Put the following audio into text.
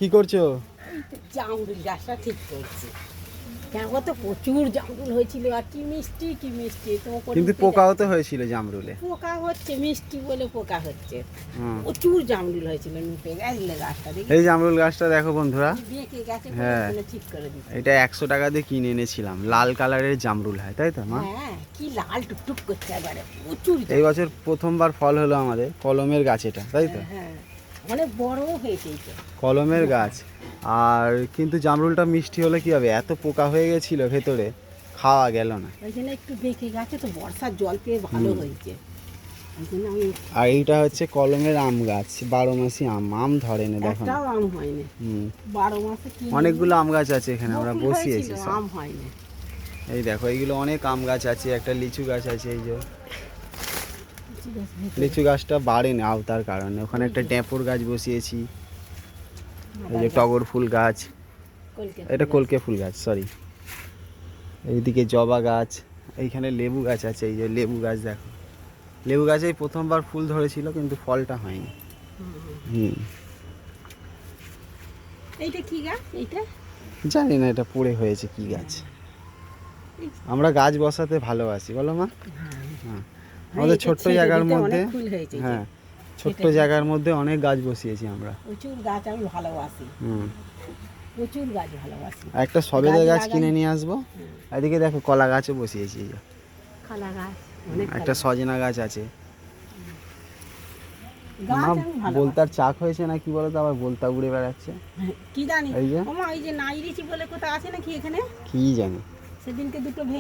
কি করছো? জামরুল গাছটা ঠিক করছি। কেন তো প্রচুর জামরুল হয়েছিল, আর কি মিষ্টি কি মিষ্টি। তো কিন্তু পোকাও তো হয়েছিল জামরুলে। পোকা হচ্ছে, মিষ্টি বলে পোকা হচ্ছে। হুম। প্রচুর জামরুল হয়েছিল, নুপে গেলে গাছটা দেখি এই জামরুল গাছটা দেখো বন্ধুরা, বেঁকে গেছে, হ্যাঁ। ঠিক করে দিচ্ছে। এটা 100 টাকা দিয়ে কিনে এনেছিলাম, লাল কালারের জামরুল হয়, তাই তো মা? হ্যাঁ, কি লাল টুকটুক করছে এবারে, প্রচুর এই বছর প্রথমবার ফল হলো আমাদের, কলমের গাছ এটা, তাই তো? হ্যাঁ, অনেক বড় হয়েছে এইটা। কলমের গাছ। আর কিন্তু জামরুলটা মিষ্টি হলে কি হবে, এত পোকা হয়ে গেছিল ভেতরে, খাওয়া গেল না। ওই জন্য একটু বেঁকে গেছে, তো বর্ষার জল পেয়ে ভালো হয়েছে। ওই জন্য আমি আর এইটা হচ্ছে কলমের আম গাছ, 12 মাসি আম, আম ধরে না দেখো না। একটাও আম হয়নি। 12 মাসে কি অনেকগুলো আম গাছ আছে এখানে, আমরা বকুল বসিয়েছি হয়েছিল, সব। আম হয়নি। এই দেখো এইগুলো অনেক আম গাছ আছে, একটা লিচু গাছ আছে, এই যে লিচু গাছটা বাড়েনি আওতার কারণে। ওখানে একটা ট্যাপর গাছ বসিয়েছি, এই যে টগর ফুল গাছ, এটা কলকে ফুল গাছ, সরি। এইদিকে জবা গাছ, এইখানে লেবু গাছ আছে, এই যে লেবু গাছ দেখো, লেবু গাছে এই প্রথমবার ফুল ধরেছিল কিন্তু ফলটা হয়নি। এইটা কি গাছ? এইটা জানি না এটা পড়ে হয়েছে কি গাছ। আমরা গাছ বসাতে ভালোবাসি, বলো মা? হ্যাঁ, আমাদের ছোট্ট জায়গার মধ্যে, হ্যাঁ, ছোট্ট জায়গার মধ্যে অনেক গাছ বসিয়েছি আমরা। প্রচুর গাছ আমি ভালোবাসি, প্রচুর গাছ ভালোবাসি। একটা সবেদা গাছ কিনে নিয়ে আসবো। এদিকে দেখো কলা গাছও বসিয়েছি, এই যে কলা গাছ, অনেক একটা সজনা গাছ আছে। গাছ মা আমি ভালোবাসি। বলতার চাক হয়েছে না কি বলতো, আবার বলতা উড়ে বেড়াচ্ছে, কি জানি, এই যে ওমা এই যে নাইরিচি বলে কোথাও আছে নাকি এখানে? কি জানি। সেদিনকে দুটো ভেঙে